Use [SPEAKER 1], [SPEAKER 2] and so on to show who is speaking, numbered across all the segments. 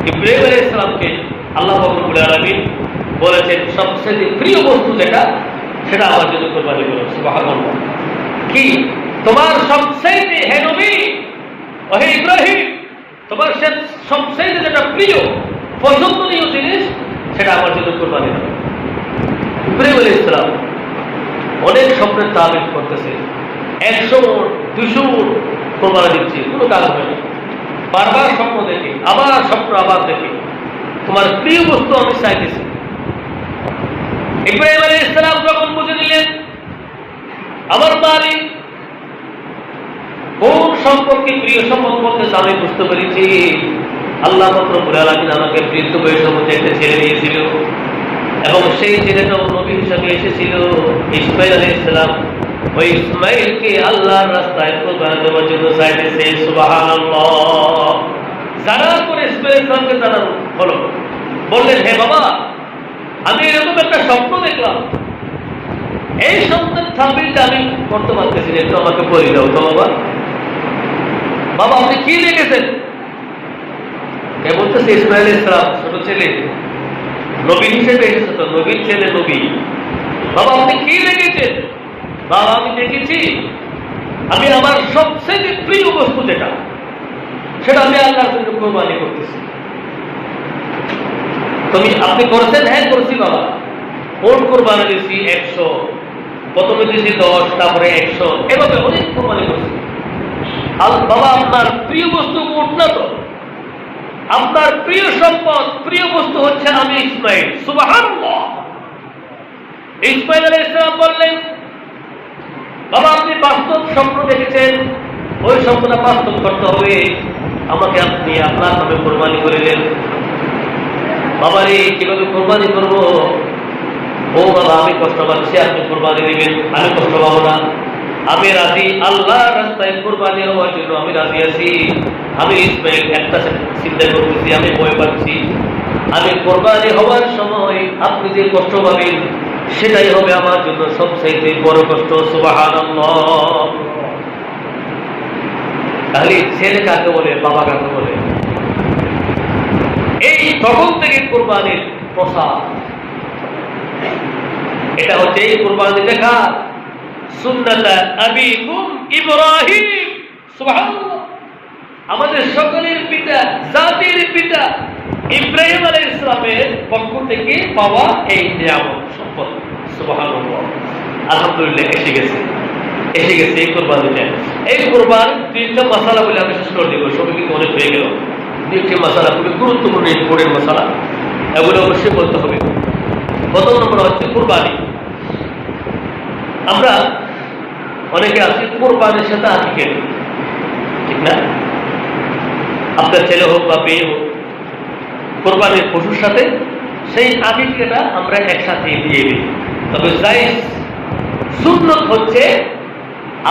[SPEAKER 1] ইব্রাহিম আলাইহিস সালামকে আল্লাহ রব্বুল আলামিন বলেছেন সবচেয়ে প্রিয় বস্তু যেটা সেটা আমার জন্য কুরবানি করো। সুবহানাল্লাহ। কি তোমার সবচেয়ে, হে নবী ও হে ইব্রাহিম, তোমার সবচেয়ে যেটা প্রিয় পছন্দনীয় জিনিস সেটা আমার জন্য কুরবানি করো। ইব্রাহিম আলাইহিস সালাম অনেক স্বপ্নের তাবিদ করতেছে, 100 200 কোরবানি দিচ্ছি, কোনো কাজ হয় না। বারবার স্বপ্ন দেখি, আবার স্বপ্ন আবার দেখি, তোমার প্রিয় বস্তু আমি চাইতেছি। ইব্রাহিম আলাইহিস সালাম যখন বুঝে নিলেন আমার মালিক কোন সম্পর্কে প্রিয় সম্পদ বলতেছে, আমি বুঝতে পেরেছি আল্লাহ রব্বুল আলামিন আমাকে বৃদ্ধ বয়সের মধ্যে একটা ছেলে দিয়েছিল এবং সেই ছেলেটাও নবী হিসাবে এসেছিল ইসমাইল আলাইহিস সালাম। ওই ইসমাইলকে আল্লাহর রাস্তায় কুরবানি দেওয়ার জন্য চাইতেছে। সুবহানাল্লাহ। জানার পরে ইসমাইল ইসলামকে জানানো হলো, বললেন হে বাবা, আমি এরকম একটা স্বপ্ন দেখলাম, এই স্বপ্নের তাবিরটা আমি করতে পারতেছি না, একটু আমাকে বলে দাও তো বাবা। বাবা আপনি কি দেখেছেন? কে বলতেছে? ইসমাইল আলাইহিস সালাম, ছোট ছেলে, নবী হিসেবে এসেছে তো, নবীর ছেলে নবী। বাবা আপনি কি দেখেছেন? বাবা আমি দেখেছি আমি আমার সবচেয়ে প্রিয় বস্তু যেটা সেটা আমি আল্লাহর জন্য কুরবানি করতেছি। আপনি করছেন? হ্যাঁ করছি বাবা। কোন কুরবানি দিয়েছি? 100, প্রথমে দিয়েছি 10, তারপরে 100, এভাবে অনেক কুরবানি করছি। বাবা আপনার প্রিয় বস্তু কোনটা? তো আপনার প্রিয় সম্পদ, প্রিয় বস্তু হচ্ছে আমি ইসমাইল। সুবহানাল্লাহ। ইসমাইল আলাইহিস সালাম বললেন বাবা আপনি বাস্তব স্বপ্ন দেখেছেন, ওই স্বপ্নটা বাস্তব করতে হবে, আমাকে আপনি আপনার নামে কোরবানি করে দেন। বাবা রে কিভাবে কোরবানি করব? ও বাবা আমি কষ্ট পাচ্ছি, আপনি কোরবানি দিবেন, আমি কষ্ট পাবো না, আমি রাজি, আল্লাহর রাস্তায় কোরবানি হওয়ার জন্য আমি রাজি আছি। আমি ইসমাইল একটা চিন্তা করতেছি, আমি ভয় পাচ্ছি, আমি কোরবানি হওয়ার সময় আপনি যে কষ্ট পাবেন সেটাই হবে আমার জন্য সবচেয়ে বড় কষ্ট। সুবহানাল্লাহ। তাহলে ছেলে কাকে বলে, বাবা কাকে বলে? এই তখন থেকে কোরবানির প্রসার, এটা হচ্ছে এই কোরবানি দেখা সুন্নাত আবিকুম ইব্রাহিম। সুবহানাল্লাহ। আমাদের সকলের পিতা, জাতির পিতা ইব্রাহিম আলাইহিস সালামের পক্ষ থেকে পাওয়া এই নিয়ামত সম্পদ। সুবহানাল্লাহ। আলহামদুলিল্লাহ এসে গেছে এই কোরবানিটা। এই কোরবান 3টা মশালা বলে আমি শেষ করে দিব, সবই কিন্তু অনেক হয়ে গেল। 3টি মশালা খুবই গুরুত্বপূর্ণ ইম্পর্টেন্ট মশালা, এগুলো অবশ্যই বলতে হবে। প্রথম নম্বর হচ্ছে কোরবানি। আমরা অনেকে আছি কোরবানির সাথে আকিকা দিই, ঠিক না? আপনার ছেলে হোক বা মেয়ে হোক, কোরবানির পশুর সাথে সেই আকিকাটা আমরা একসাথে দিয়ে দিই। তবে জায়েজ সুন্নত হচ্ছে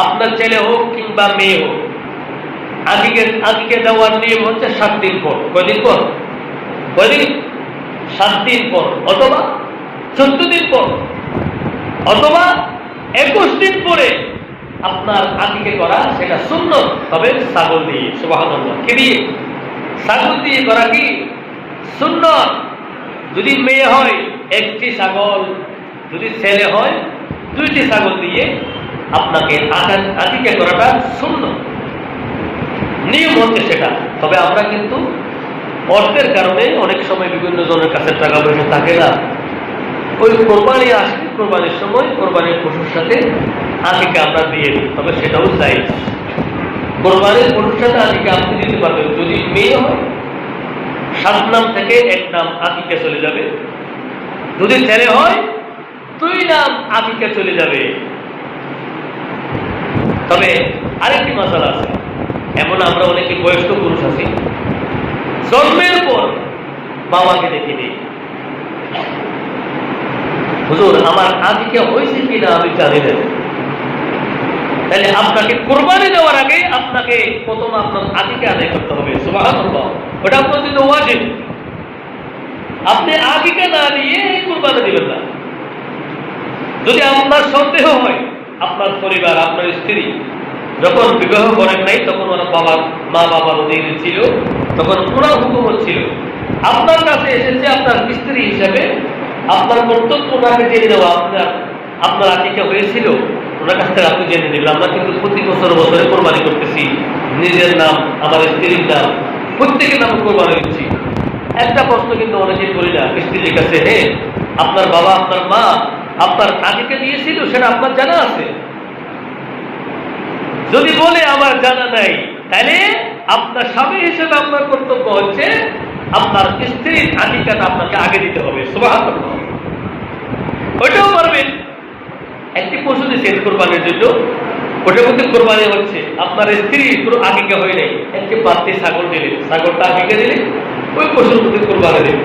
[SPEAKER 1] আপনার ছেলে হোক কিংবা মেয়ে হোক, আকিকা দেওয়ার নিয়ম হচ্ছে 7 দিন পর। কয়দিন পর? 7 দিন পর, অথবা 14 দিন পর, অথবা 21 দিন পরে আপনার আকিকা করা, সেটা সুন্নত। তবে ছাগল দিয়ে। সুবহানাল্লাহ। কি দিয়ে? ছাগল দিয়ে করা কি সুন্নত। যদি মেয়ে হয় 1টি ছাগল, যদি ছেলে হয় 2টি ছাগল দিয়ে আপনাকে আকিকা করাটা সুন্নত, নিয়ম হচ্ছে সেটা। তবে আমরা কিন্তু অর্থের কারণে অনেক সময় বিভিন্ন জনের কাছে টাকা পয়সা থাকে না, ওই কোরবানি আসে, কোরবানির সময় কোরবানির পশুর সাথে আকিকা আমরা দিয়ে দিই, তবে সেটাও জায়েজ। কোরবানির পশুর সাথে আকিকা আপনি দিতে পারবেন। যদি মেয়ে হয় 7 নাম থেকে 1 নাম আকিকা চলে যাবে, যদি ছেলে হয় 2 নাম আকিকা চলে যাবে। তবে আরেকটি মশালা আছে, এমন আমরা অনেকে বয়স্ক পুরুষ আছি, জন্মের পর বাবাকে দেখে নেই, হুজুর আমার আকিকা হয়েছে কিনা আমি জানি না। তাহলে আপনাকে কোরবানি দেওয়ার আগে আপনাকে প্রথম আপনার আকিকা আদায় করতে হবে। সুবহানাল্লাহ। ওটা আপনার জন্য ওয়াজিব। আপনি আকিকা না দিয়ে কোরবানি দিবেন না। যদি আপনার সন্দেহ হয়, আপনার পরিবার, আপনার স্ত্রী যখন বিবাহ করেন নাই তখন ওরা মা বাবার অধীনে ছিল, তখন ওনার হুকুমত ছিল আপনার কাছে এসেছে আপনার স্ত্রী হিসাবে, আপনার কর্তব্য ওনাকে জেনে দেওয়া। আপনার আকিকা হয়েছিল, ওনার কাছ থেকে আপনি জেনে নেবেন। আমরা কিন্তু প্রতি বছর বছরে কোরবানি করতেছি, নিজের নাম, আমার স্ত্রীর নাম, প্রত্যেকের নাম কোরবানি দিচ্ছি। একটা প্রশ্ন কিন্তু অনেকেই করি না স্ত্রীর কাছে, হে আপনার বাবা আপনার মা আপনার আকিকা দিয়েছিল, সেটা আপনার জানা আছে? যদি বলে আমার জানা নাই, তাহলে আপনার স্বামী হিসেবে আপনার কর্তব্য হচ্ছে আপনার স্ত্রীর আকিকাটা আপনাকে আগে দিতে হবে। সুবহানাল্লাহ। ওইটাও পারবেন। একটি পশু দিচ্ছেন কোরবানির জন্য, ওটার মধ্যে কোরবানি হচ্ছে, আপনার স্ত্রী কোনো আকিকা হয় নাই, একটি বাড়তি ছাগল দিলেন, ছাগলটা আকিকা দিলেন, ওই পশুর মধ্যে কোরবানি দিলেন।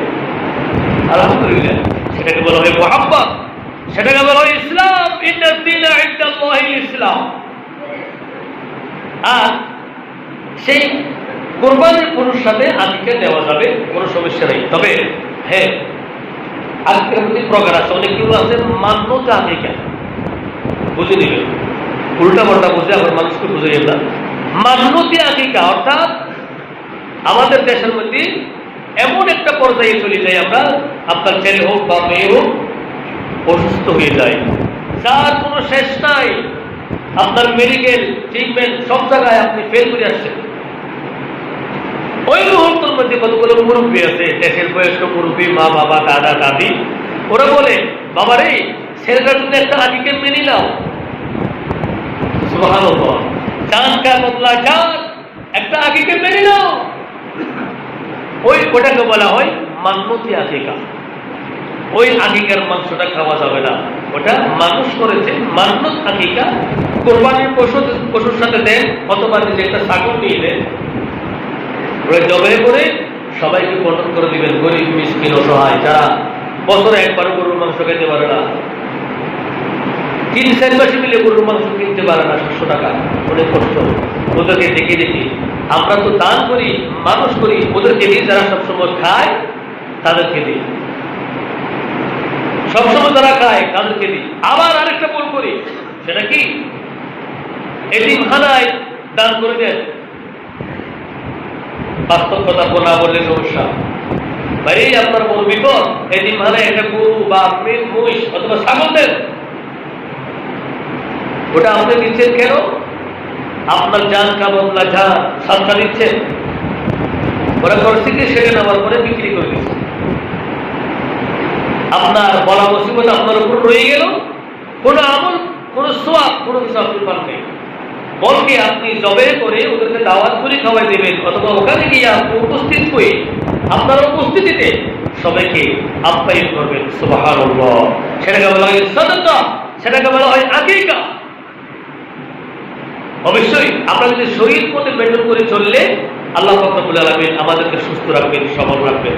[SPEAKER 1] আলহামদুলিল্লাহ, সেটাকে বলা হয় মুহাব্বত, সেটাকে বলা হয় ইসলাম। ইন্নাদ দীনা ইনদাল্লাহিল ইসলাম। আর সেই কোরবানির পশুর সাথে আকিকা দেওয়া যাবে, কোনো সমস্যা নেই। তবে হ্যাঁ, আকিকার প্রতি প্রকার আছে, অনেকগুলো আছে মান্যতা আকিকা। বুঝে নিবেন, উল্টা পাল্টা বুঝে আবার মানুষকে বুঝাইয়েন না। মান্যতি আকিকা অর্থাৎ আমাদের দেশের মধ্যে এমন একটা পর্যায়ে চলে যাই আমরা, আপনার ছেলে হোক বা মেয়ে হোক অসুস্থ হয়ে যায়, যার কোনো শেষ নাই, আপনার মেডিকেল ট্রিটমেন্ট সব জায়গায় আপনি ফেল করে আসছেন। ওই মুহূর্তের মধ্যে কতগুলো মুরব্বী আছে, দেশের বয়স্ক মুরব্বী, মা বাবা দাদা দাদি, ওরা বলে বাবা রে, ছেলেটার জন্য একটা আকিকা মেনে নাও। সুবহানাল্লাহ। জান কা বদলা জান, একটা আকিকা মেনে নাও। ওটাকে বলা হয় মান্যতি আকিকা। ওই আকিকার মাংসটা খাওয়া যাবে না, ওটা মানুষ করেছে মান্যত আকিকা। কোরবানির পশুর সাথে দেন, অথবা যে একটা ছাগল নিয়ে দেন, ওরা জবাই করে সবাইকে বন্টন করে দিবেন, গরিব মিসকিন অসহায় যারা বছরে একবারও গরুর মাংস খেতে পারে না, 3-4 মাসে মিলে গরুর মাংস কিনতে পারে না, 700 টাকা, অনেক কষ্ট। ওদেরকে দেখে দেখি আমরা তো দান করি, মানুষ করি, ওদেরকে দিই, যারা সবসময় খায় তাদেরকে দিই, সবসময় যারা খায় তাদেরকে দিই। আবার আরেকটা ভুল করি, সেটা কি এতিমখানায় দান করে দেন। বাস্তব কথা না বললে সমস্যা। ভাই আপনার বড় বিপদ, এতিমখানায় একটা গরু বা মহিষ অথবা ছাগল দেন। ওটা আপনি দিচ্ছেন কেন? আপনার জান কা বদলা জান, সাতটা দিচ্ছেন। ওরা পরিস্থিতি সেরে নেওয়ার পরে বিক্রি করে দিচ্ছে। আপনার বলা মুসিবত আপনার উপর রয়ে গেল, কোন আমল, কোন সোয়াব, কোন কিছু আপনি পান নাই। বলকে আপনি জবে করে ওদেরকে দাওয়াত করে খাওয়াই দেবেন, অথবা ওখানে গিয়ে আপনি উপস্থিত হয়ে আপনার উপস্থিতিতে সবাইকে আপ্যায়ন করবেন। সুবহানাল্লাহ। সেটাকে বলা হয় সাদাকা, সেটাকে বলা হয় আকিকা। অবশ্যই আমরা যদি শরীর মধ্যে মেনটেন করে চললে আল্লাহ পাক রব্বুল আলামিন আমাদেরকে সুস্থ রাখবেন, সবল রাখবেন,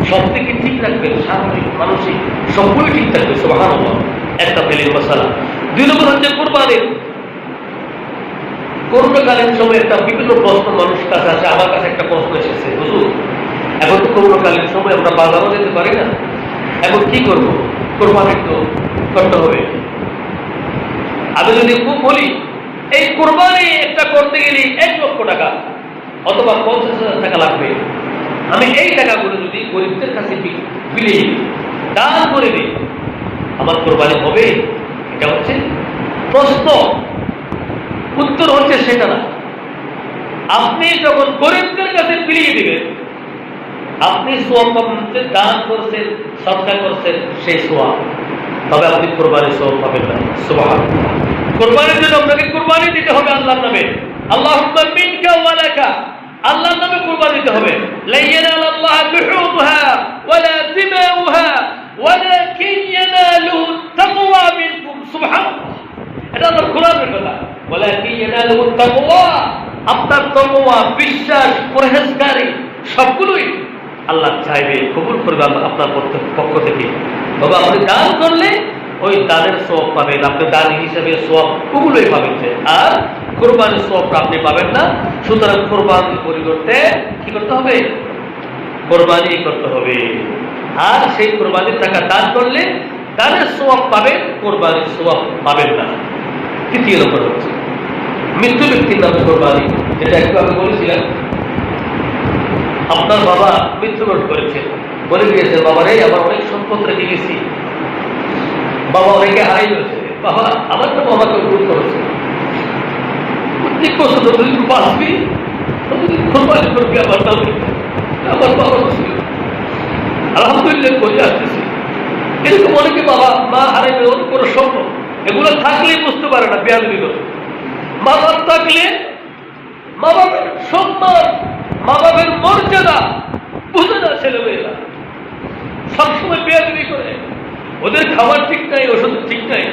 [SPEAKER 1] সব থেকে ঠিক রাখবেন, শারীরিক মানসিক সবগুলো ঠিক থাকবে। সুবহানাল্লাহ। একটা পেলেন মশালা। 2 নম্বর হচ্ছে কোরবানির। করোনাকালীন সময় একটা বিভিন্ন প্রশ্ন মানুষের কাছে আসে, আমার কাছে একটা প্রশ্ন এসেছে, হুজুর এখন তো করোনাকালীন সময় আমরা বাজারও যেতে পারি না, এখন কি করব? কোরবানি তো করতে হবে। আমি যদি খুব বলি এই কোরবানি একটা করতে গেলে 1 লক্ষ টাকা অথবা 50,000 টাকা লাগবে, আমি এই টাকাগুলো যদি গরিবদের কাছে বিলিয়ে দান করে দিই, আমার কোরবানি হবে? এটা হচ্ছে প্রশ্ন। উত্তর হচ্ছে সেটা না। আপনি যখন গরিবদের কাছে বিলিয়ে দিবেন, আপনি সোয়াব পাবেন, দান করছেন, সদকা করছেন, সেই সোয়াব, তবে আপনি কোরবানির সোয়াব পাবেন না। সুবহানাল্লাহ। কোরবানির জন্য আপনাকে কোরবানি দিতে হবে আল্লাহর নামে। আল্লাহুম্মা মিনকা ওয়া লাকা, আল্লাহর নামে কোরবানি দিতে হবে। লা ইয়ানালাল্লাহ বিহুমুহা ওয়ালা দিমাউহা ওয়ালাকিন ইয়ানালুহু তাকওয়া মিনকুম। সুবহানাল্লাহ। এটা আল্লাহর কোরআনের কথা। ওয়ালাকিন ইয়ানালুহু তাকওয়া, আপনার তাকওয়া, বিশ্বাস, পরহেজগারি সবগুলোই আল্লাহ চাইবে, কবুল করবে আপনার পক্ষ থেকে। বাবা আপনি দান করলে ওই দানের সওয়াব পাবেন, আপনি দান হিসেবে সওয়াব ওগুলোই পাবেন, আর কোরবানির সওয়াবটা আপনি পাবেন না। সুতরাং কোরবানির পরিবর্তে কি করতে হবে? কোরবানি করতে হবে। আর সেই কোরবানির টাকা দান করলে দানের সওয়াব পাবেন, কোরবানির সওয়াব পাবেন না। তৃতীয় নম্বর হচ্ছে মৃত্যু ব্যক্তির নামে কোরবানি, যেটা একটু আগে বলেছিলাম। আপনার বাবা মৃত্যুবরণ করেছে, বলে গিয়েছে বাবা রে আমার অনেক সম্পদ রেখে গেছি, বাবা অনেকে হারাই গেছে, বাবা আমার তো বাবাকে ভুল করেছে, প্রত্যেক বছর যতদিন বাঁচবি ততদিন কোরবানি করবি আমার নামে। আমার বাবা ছিল আলহামদুলিল্লাহ করে আসতেছি। এরকম অনেকে বাবা মা হারাইবে অনেক বড় সম্ভব, এগুলো থাকলেই বুঝতে পারে না বেয়াদবি করে। মা বাপ থাকলে মা বাপের সম্মান, মা বাপের মর্যাদা বুঝে না ছেলেমেয়েরা, সবসময় বেয়াদবি করে। ওদের খাবার ঠিক নাই, ওষুধ ঠিক নাই,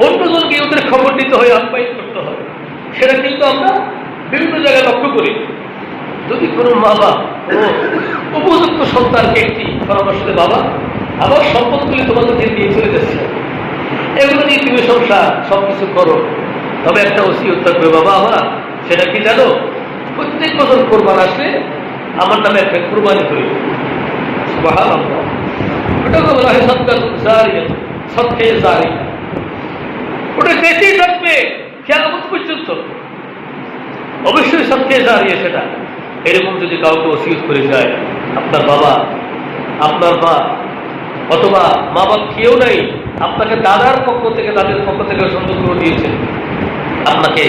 [SPEAKER 1] অন্যজনকে ওদের খবর নিতে হয়, আপ্যায়ন করতে হয়। সেটা কিন্তু আমরা বিভিন্ন জায়গায় লক্ষ্য করি। যদি কোনো মা বাপ ও উপযুক্ত সন্তানকে একটি পরামর্শ দেয়, বাবা আমার সম্পদগুলি তোমাদেরকে নিয়ে চলে যাচ্ছে, এগুলো নিয়ে তুমি সংসার সবকিছু করো, তবে একটা ওসিয়ত থাকবে বাবা আমার, সেটা কি জানো, প্রত্যেক বছর কোরবান আসলে আমার নামে একটা কোরবানি করি। সুবহানাল্লাহ, ওটা বলা হয় সাদকাতুন জারিয়া, সদকায়ে জারিয়া, ওটা বেঁচেই থাকবে কিয়ামত পর্যন্ত, অবশ্যই সদকায়ে জারিয়া সেটা। এরকম যদি কাউকে ওসিয়ত করে যায়, আপনার বাবা, আপনার মা, অথবা মা বাপ কেউ নাই, আপনাকে দাদার পক্ষ থেকে, দাদের পক্ষ থেকে সুন্দর করে দিয়েছেন, আপনাকে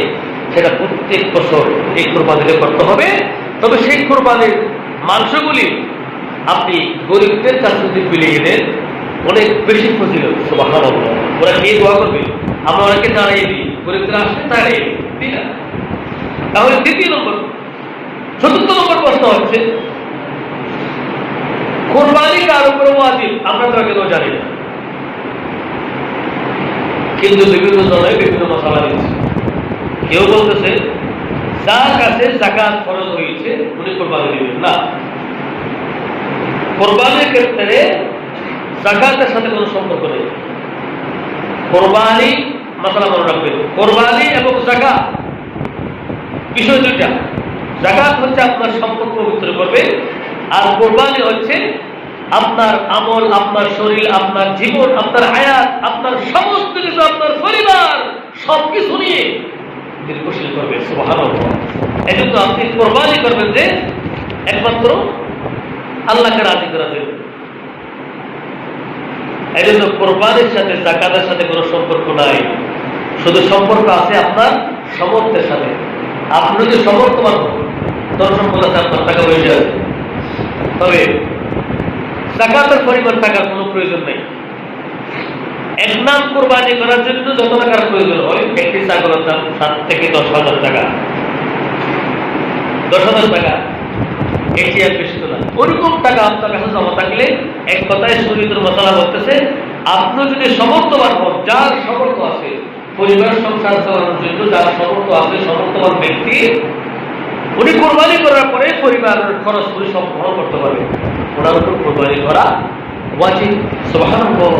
[SPEAKER 1] সেটা প্রত্যেক বছর এই কোরবানিটা করতে হবে। তবে সেই কোরবানির মাংসগুলি আপনি গরিবদের কাছে যদি বিলিয়ে দেন, অনেক বেশি ফজিলত। সুবহানাল্লাহ, ওরা নিয়ে দোয়া করবে, আমরা অনেকে দাঁড়িয়ে দিই, গরিবদের আসলে দাঁড়িয়ে দিই না। তাহলে দ্বিতীয় নম্বর, চতুর্থ নম্বর প্রশ্ন হচ্ছে কোরবানি কার উপরে ওয়াজিব? আমরা তো কেন জানি না, কিন্তু বিভিন্ন জনে বিভিন্ন মশালা দিচ্ছে। কেউ বলতেছে যার কাছে যাকাত ফরজ হয়েছে উনি কোরবানি দিবেন না। কোরবানির ক্ষেত্রে যাকাতের সাথে কোনো সম্পর্ক নেই। কোরবানি, মশালা মনে রাখবেন, কোরবানি এবং যাকাত বিষয় দুইটা। যাকাত হচ্ছে আপনার সম্পদ পবিত্র করবে, আর কোরবানি হচ্ছে আপনার আমল, আপনার শরীর, আপনার জীবন, আপনার হায়াত, আপনার সমস্ত কিছু, আপনার পরিবার সবকিছু নিয়ে নির্ভরশীল করবে। সুবহানাল্লাহ, এই জন্য আপনি কোরবানি করবেন যে একমাত্র আল্লাহকে রাজি করার জন্য। এই জন্য কোরবানির সাথে যাকাতের সাথে কোনো সম্পর্ক নাই, শুধু সম্পর্ক আছে আপনার সমর্থের সাথে। আপনি যদি সমর্থবান হন, তোর সম্পদ আছে, আপনার টাকা পয়সা আছে, তবে যাকাতের পরিমাণ টাকার কোনো প্রয়োজন নেই। এক নাম কোরবানি করার জন্য যত টাকার প্রয়োজন হয়, একটি ছাগলের দাম 7 থেকে 10,000 টাকা, 10,000 টাকা, এটি আর বেশি তো না। ওরকম টাকা আপনার কাছে জমা থাকলে, এক কথায় শরীয়তের মশালা বলতেছে, আপনি যদি সমর্থবান হন, যার সমর্থ আছে পরিবার সংসার চালানোর জন্য, যার সমর্থ আছে, সমর্থবান ব্যক্তি, উনি কোরবানি করার পরে পরিবারের খরচগুলি সব বহন করতে পারবে, ওনার উপর কোরবানি করা ওয়াজিব। সুবহানাল্লাহ।